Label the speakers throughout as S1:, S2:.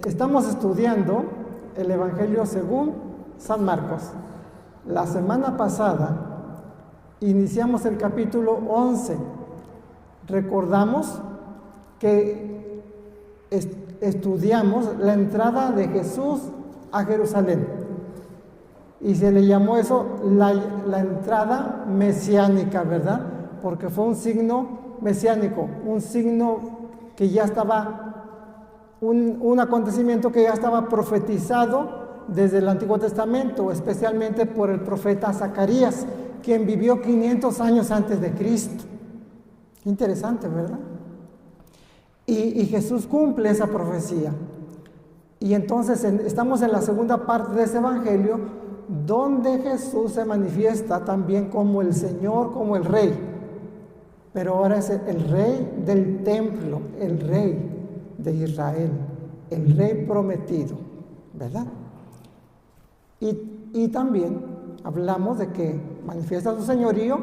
S1: Estamos estudiando el Evangelio según San Marcos. La semana pasada iniciamos el capítulo 11. Recordamos que estudiamos la entrada de Jesús a Jerusalén. Y se le llamó eso la entrada mesiánica, ¿verdad? Porque fue un signo mesiánico, un signo que ya estaba... Un acontecimiento que ya estaba profetizado desde el Antiguo Testamento, especialmente por el profeta Zacarías, quien vivió 500 años antes de Cristo. Interesante, ¿verdad? Y Jesús cumple esa profecía. Y entonces estamos en la segunda parte de ese evangelio, donde Jesús se manifiesta también como el Señor, como el Rey. Pero ahora es el Rey del templo, el Rey de Israel, el Rey prometido, ¿verdad? Y también hablamos de que manifiesta su señorío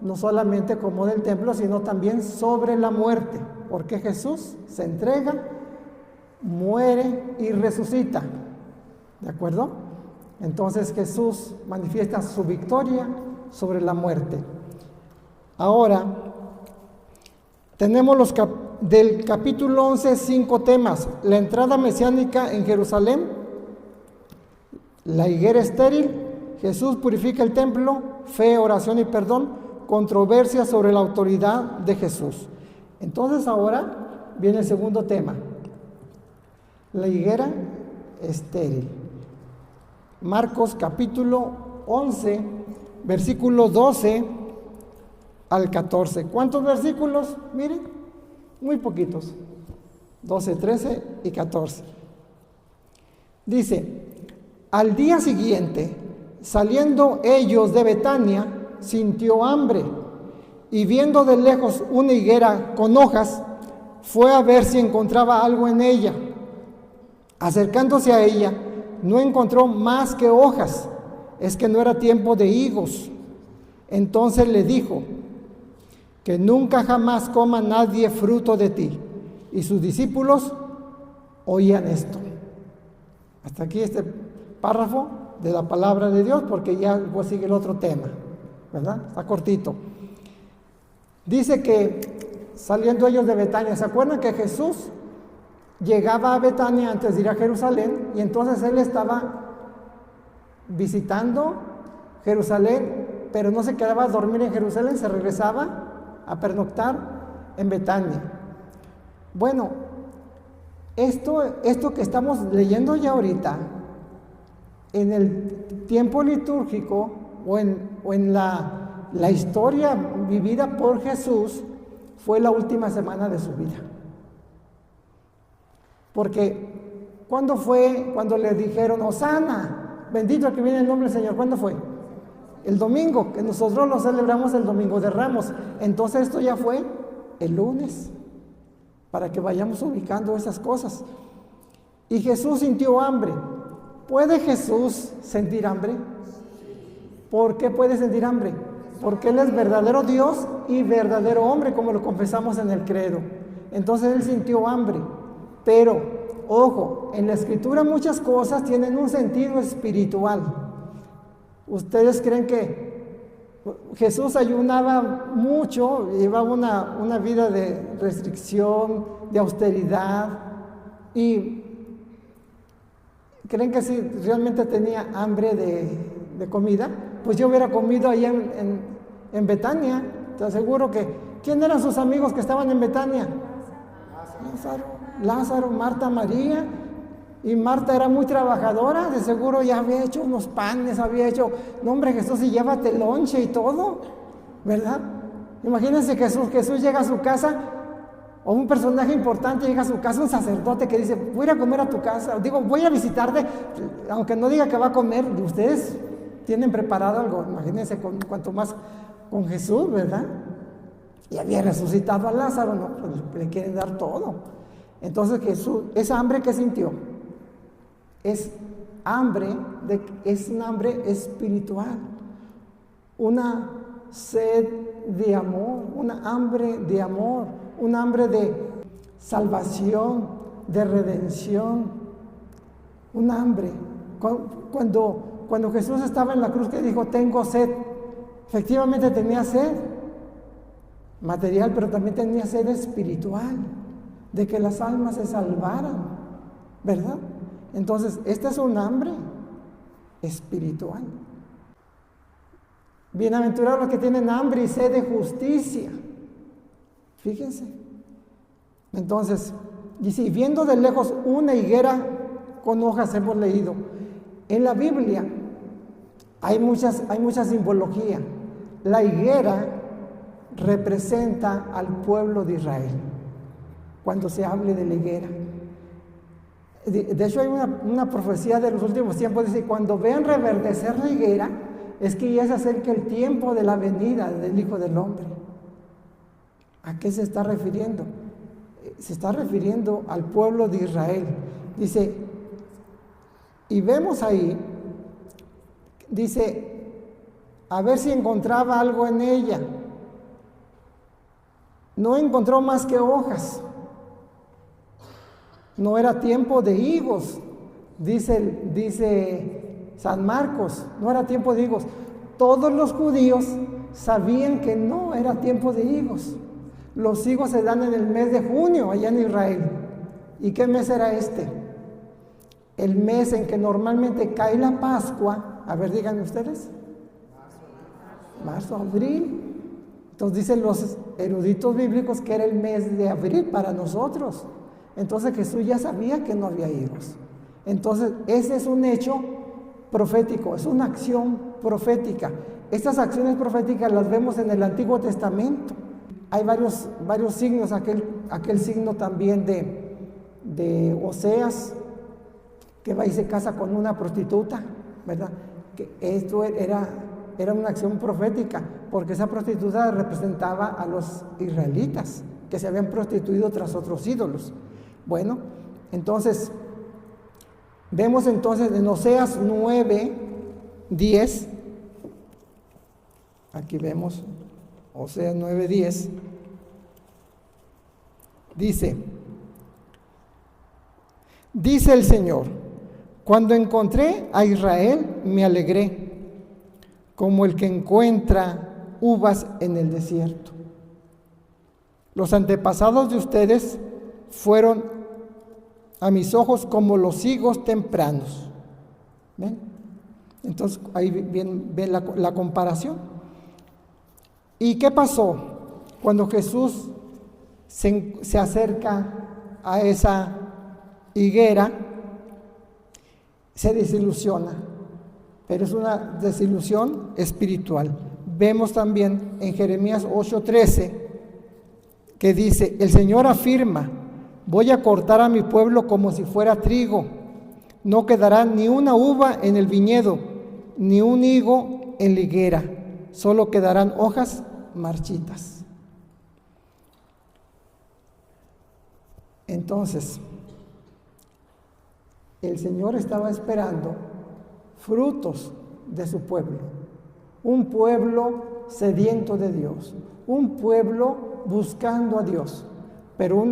S1: no solamente como del templo, sino también sobre la muerte, porque Jesús se entrega, muere y resucita, ¿de acuerdo? Entonces Jesús manifiesta su victoria sobre la muerte. Ahora tenemos del capítulo 11, 5 temas: la entrada mesiánica en Jerusalén, la higuera estéril, Jesús purifica el templo, fe, oración y perdón, controversia sobre la autoridad de Jesús. Entonces ahora viene el segundo tema, la higuera estéril. Marcos capítulo 11, versículo 12 al 14. ¿Cuántos versículos? Miren, muy poquitos, 12, 13 y 14. Dice: al día siguiente, saliendo ellos de Betania, sintió hambre, y viendo de lejos una higuera con hojas, fue a ver si encontraba algo en ella. Acercándose a ella, no encontró más que hojas, es que no era tiempo de higos. Entonces le dijo: que nunca jamás coma nadie fruto de ti. Y sus discípulos oían esto. Hasta aquí este párrafo de la palabra de Dios, porque ya pues sigue el otro tema, ¿verdad? Está cortito. Dice que saliendo ellos de Betania, ¿se acuerdan que Jesús llegaba a Betania antes de ir a Jerusalén? Y entonces él estaba visitando Jerusalén, pero no se quedaba a dormir en Jerusalén, se regresaba a pernoctar en Betania. Bueno, esto que estamos leyendo ya ahorita, en el tiempo litúrgico o en la historia vivida por Jesús, fue la última semana de su vida. Porque ¿cuándo fue cuando le dijeron Hosana, bendito el que viene en el nombre del Señor? ¿Cuándo fue? El domingo, que nosotros lo celebramos el domingo de Ramos. Entonces esto ya fue el lunes, para que vayamos ubicando esas cosas. Y Jesús sintió hambre. ¿Puede Jesús sentir hambre? ¿Por qué puede sentir hambre? Porque Él es verdadero Dios y verdadero hombre, como lo confesamos en el credo. Entonces Él sintió hambre. Pero, ojo, en la Escritura muchas cosas tienen un sentido espiritual. ¿Ustedes creen que Jesús ayunaba mucho, llevaba una vida de restricción, de austeridad? ¿Y creen que si realmente tenía hambre de comida? Pues yo hubiera comido ahí en Betania. Te aseguro que... ¿Quién eran sus amigos que estaban en Betania? Lázaro, Marta, María. Y Marta era muy trabajadora, de seguro ya había hecho unos panes, había hecho, no hombre Jesús, y llévate lonche y todo, ¿verdad? Imagínense que Jesús llega a su casa, o un personaje importante llega a su casa, un sacerdote que dice: voy a ir a comer a tu casa, voy a visitarte, aunque no diga que va a comer, ustedes tienen preparado algo. Imagínense cuanto más con Jesús, ¿verdad? Y había resucitado a Lázaro, ¿no? Pues le quieren dar todo. Entonces Jesús, esa hambre que sintió, es un hambre espiritual, una sed de amor, una hambre de amor, un hambre de salvación, de redención, un hambre. Cuando Jesús estaba en la cruz, que dijo, tengo sed, efectivamente tenía sed material, pero también tenía sed espiritual, de que las almas se salvaran, ¿verdad? Entonces, este es un hambre espiritual. Bienaventurados los que tienen hambre y sed de justicia. Fíjense. Entonces, dice, y viendo de lejos una higuera con hojas, hemos leído. En la Biblia hay mucha simbología. La higuera representa al pueblo de Israel, cuando se hable de la higuera. De hecho, hay una profecía de los últimos tiempos, dice, cuando vean reverdecer la higuera, es que ya se acerca el tiempo de la venida del Hijo del Hombre. ¿A qué se está refiriendo? Se está refiriendo al pueblo de Israel. Dice, y vemos ahí, dice, a ver si encontraba algo en ella. No encontró más que hojas. No era tiempo de higos, dice San Marcos, no era tiempo de higos. Todos los judíos sabían que no era tiempo de higos. Los higos se dan en el mes de junio allá en Israel. ¿Y qué mes era este? El mes en que normalmente cae la Pascua. A ver, díganme ustedes. Marzo, abril. Entonces dicen los eruditos bíblicos que era el mes de abril para nosotros. Entonces Jesús ya sabía que no había higos. Entonces ese es un hecho profético, es una acción profética. Estas acciones proféticas las vemos en el Antiguo Testamento. Hay varios signos, aquel signo también de Oseas, que va y se casa con una prostituta, ¿verdad? Que esto era una acción profética, porque esa prostituta representaba a los israelitas, que se habían prostituido tras otros ídolos. Bueno, entonces, vemos entonces en Oseas 9:10, aquí vemos Oseas 9:10, dice el Señor, cuando encontré a Israel me alegré, como el que encuentra uvas en el desierto. Los antepasados de ustedes fueron a mis ojos como los higos tempranos. ¿Ven? Entonces ahí ven la comparación. ¿Y qué pasó? Cuando Jesús se acerca a esa higuera, se desilusiona, pero es una desilusión espiritual. Vemos también en Jeremías 8:13 que dice, el Señor afirma, voy a cortar a mi pueblo como si fuera trigo, no quedará ni una uva en el viñedo, ni un higo en la higuera, solo quedarán hojas marchitas. Entonces, el Señor estaba esperando frutos de su pueblo, un pueblo sediento de Dios, un pueblo buscando a Dios. Pero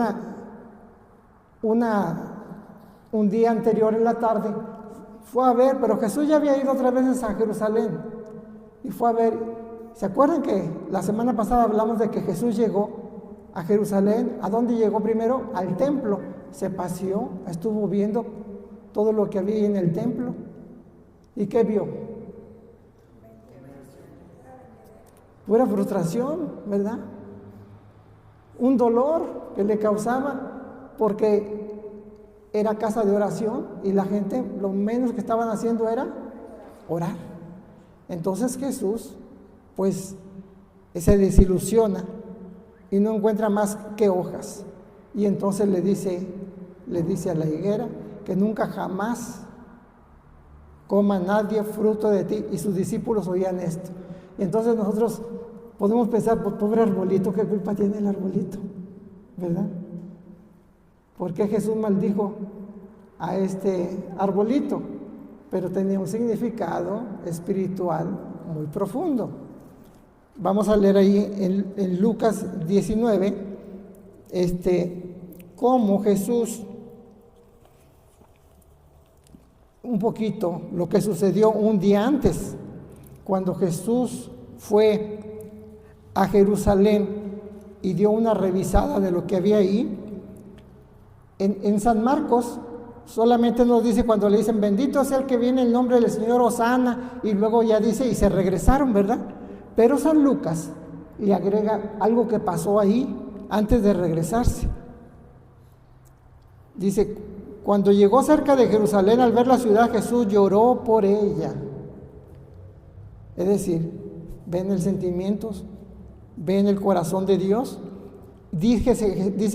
S1: un día anterior en la tarde fue a ver, pero Jesús ya había ido otra vez a Jerusalén y fue a ver. ¿Se acuerdan que la semana pasada hablamos de que Jesús llegó a Jerusalén? ¿A dónde llegó primero? Al templo. Se paseó, estuvo viendo todo lo que había en el templo. ¿Y qué vio? Pura frustración, ¿verdad? Un dolor que le causaba, porque era casa de oración y la gente lo menos que estaban haciendo era orar. Entonces Jesús pues se desilusiona y no encuentra más que hojas, y entonces le dice a la higuera que nunca jamás coma nadie fruto de ti, y sus discípulos oían esto. Y entonces nosotros podemos pensar, pues pobre arbolito, ¿qué culpa tiene el arbolito? ¿Verdad? ¿Por qué Jesús maldijo a este arbolito? Pero tenía un significado espiritual muy profundo. Vamos a leer ahí en Lucas 19, cómo Jesús un poquito lo que sucedió un día antes, cuando Jesús fue a Jerusalén y dio una revisada de lo que había ahí. En San Marcos solamente nos dice cuando le dicen bendito sea el que viene en nombre del Señor, Hosana, y luego ya dice y se regresaron, ¿verdad? Pero San Lucas le agrega algo que pasó ahí antes de regresarse. Dice, cuando llegó cerca de Jerusalén, al ver la ciudad, Jesús lloró por ella. Es decir, ven el sentimiento, ven el corazón de Dios. Dice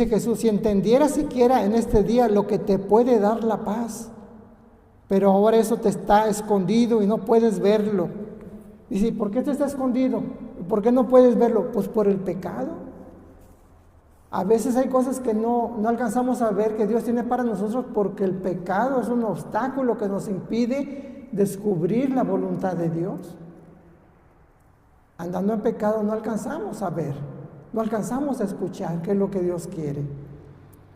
S1: Jesús, si entendieras siquiera en este día lo que te puede dar la paz, pero ahora eso te está escondido y no puedes verlo. Dice, ¿por qué te está escondido? ¿Por qué no puedes verlo? Pues por el pecado. A veces hay cosas que no alcanzamos a ver que Dios tiene para nosotros porque el pecado es un obstáculo que nos impide descubrir la voluntad de Dios. Andando en pecado no alcanzamos a ver, no alcanzamos a escuchar qué es lo que Dios quiere.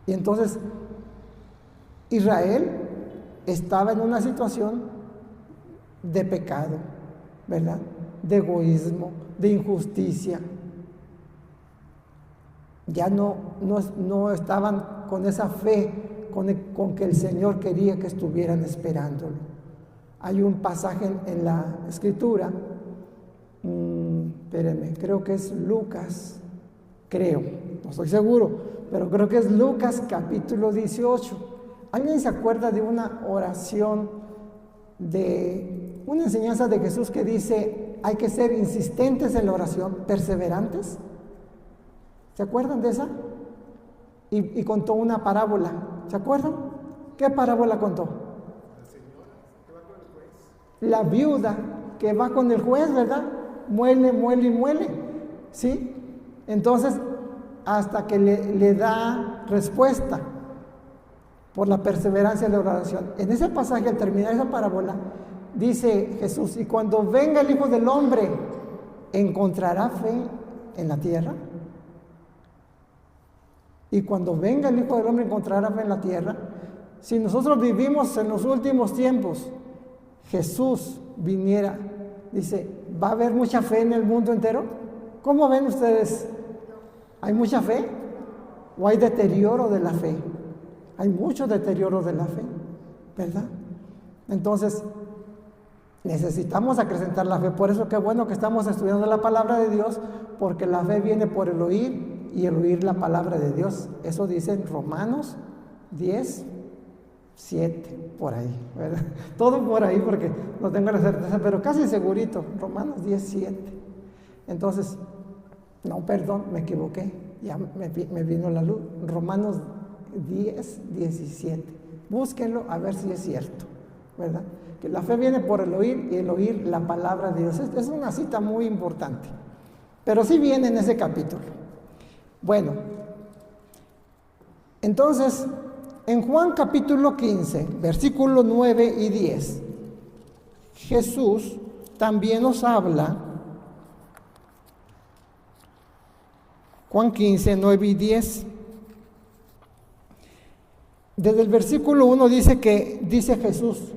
S1: Y entonces Israel estaba en una situación de pecado, ¿verdad? De egoísmo, de injusticia. Ya no estaban con esa fe con que el Señor quería que estuvieran esperándolo. Hay un pasaje en la Escritura, espérenme, creo que es Lucas, no estoy seguro, pero creo que es Lucas capítulo 18. ¿Alguien se acuerda de una oración, de una enseñanza de Jesús que dice, hay que ser insistentes en la oración, perseverantes? ¿Se acuerdan de esa? Y contó una parábola. ¿Se acuerdan? ¿Qué parábola contó?
S2: La señora que va con el juez.
S1: La viuda que va con el juez, ¿verdad? Muele y muele. ¿Sí? Entonces, hasta que le da respuesta por la perseverancia de la oración. En ese pasaje, al terminar esa parábola, dice Jesús, y cuando venga el Hijo del Hombre, ¿encontrará fe en la tierra? Y cuando venga el Hijo del Hombre, encontrará fe en la tierra. Si nosotros vivimos en los últimos tiempos, Jesús viniera, dice, ¿va a haber mucha fe en el mundo entero? ¿Cómo ven ustedes? ¿Hay mucha fe? ¿O hay deterioro de la fe? Hay mucho deterioro de la fe, ¿verdad? Entonces, necesitamos acrecentar la fe. Por eso qué bueno que estamos estudiando la palabra de Dios, porque la fe viene por el oír y el oír la palabra de Dios. Eso dice en Romanos 10, 7, por ahí, ¿verdad? Todo por ahí porque no tengo la certeza, pero casi segurito, Romanos 10, 7. Entonces, no, perdón, me equivoqué, ya me vino la luz. Romanos 10, 17. Búsquenlo a ver si es cierto, ¿verdad? Que la fe viene por el oír y el oír la palabra de Dios. Es una cita muy importante, pero sí viene en ese capítulo. Bueno, entonces, en Juan capítulo 15, versículos 9 y 10, Jesús también nos habla, Juan 15, 9 y 10, desde el versículo 1 dice Jesús,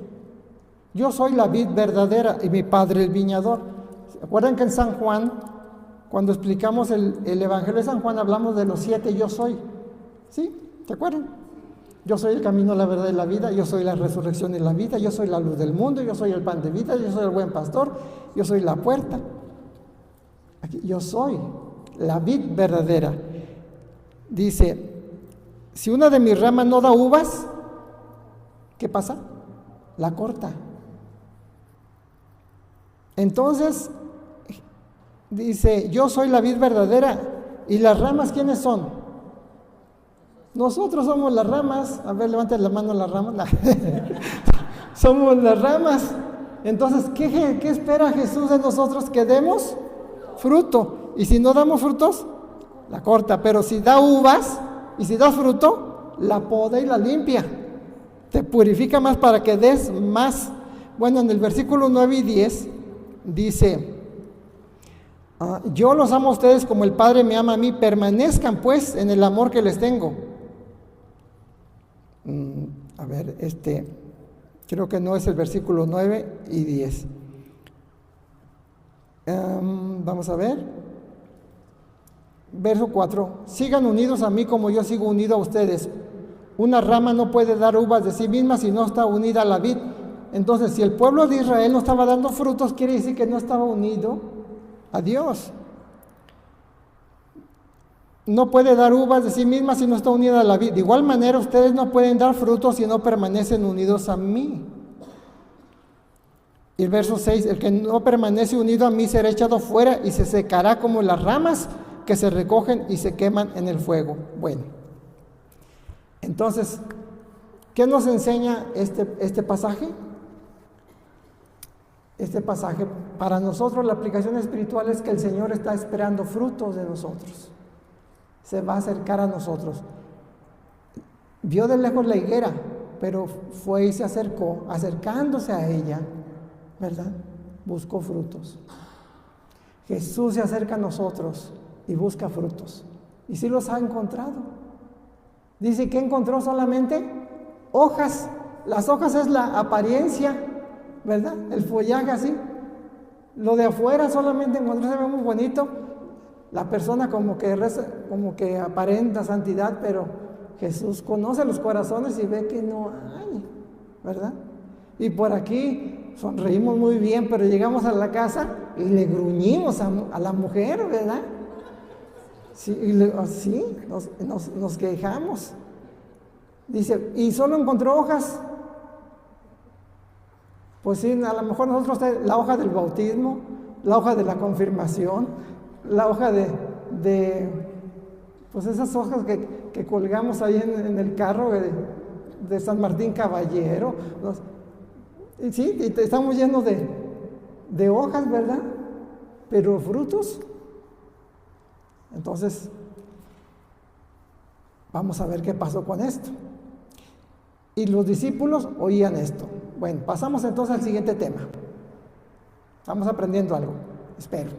S1: yo soy la vid verdadera y mi Padre el viñador. ¿Se acuerdan que en San Juan, cuando explicamos el Evangelio de San Juan, hablamos de los 7 yo soy? ¿Sí? ¿Se acuerdan? Yo soy el camino, la verdad y la vida, yo soy la resurrección y la vida, yo soy la luz del mundo, yo soy el pan de vida, yo soy el buen pastor, yo soy la puerta. Aquí, yo soy la vid verdadera. Dice, si una de mis ramas no da uvas, ¿qué pasa? La corta. Entonces, dice, yo soy la vid verdadera. ¿Y las ramas quiénes son? Nosotros somos las ramas. A ver, levanten la mano las ramas. Somos las ramas. Entonces, ¿qué espera Jesús de nosotros? Que demos fruto. Y si no damos frutos, la corta. Pero si da uvas y si da fruto, la poda y la limpia. Te purifica más para que des más. Bueno, en el versículo 9 y 10 dice, yo los amo a ustedes como el Padre me ama a mí, permanezcan pues en el amor que les tengo. Creo que no es el versículo 9 y 10. Vamos a ver. Verso 4. Sigan unidos a mí como yo sigo unido a ustedes. Una rama no puede dar uvas de sí misma si no está unida a la vid. Entonces, si el pueblo de Israel no estaba dando frutos, quiere decir que no estaba unido a Dios. No puede dar uvas de sí misma si no está unida a la vid. De igual manera, ustedes no pueden dar frutos si no permanecen unidos a mí. Y el verso 6, el que no permanece unido a mí será echado fuera y se secará como las ramas que se recogen y se queman en el fuego. Bueno, entonces, ¿qué nos enseña este pasaje? Este pasaje, para nosotros la aplicación espiritual es que el Señor está esperando frutos de nosotros. Se va a acercar a nosotros. Vio de lejos la higuera, pero fue y se acercó, acercándose a ella, ¿verdad? Buscó frutos. Jesús se acerca a nosotros y busca frutos. Y sí los ha encontrado. Dice que encontró solamente hojas. Las hojas es la apariencia, ¿verdad? El follaje así. Lo de afuera solamente encontró, se ve muy bonito. La persona como que aparenta santidad, pero Jesús conoce los corazones y ve que no hay, ¿verdad? Y por aquí sonreímos muy bien, pero llegamos a la casa y le gruñimos a la mujer, ¿verdad? Sí, nos quejamos. Dice, ¿y solo encontró hojas? Pues sí, a lo mejor nosotros la hoja del bautismo, la hoja de la confirmación, la hoja pues esas hojas que colgamos ahí en el carro de San Martín Caballero. Y sí, estamos llenos de hojas, ¿verdad? Pero frutos. Entonces, vamos a ver qué pasó con esto. Y los discípulos oían esto. Bueno, pasamos entonces al siguiente tema. Estamos aprendiendo algo, espero.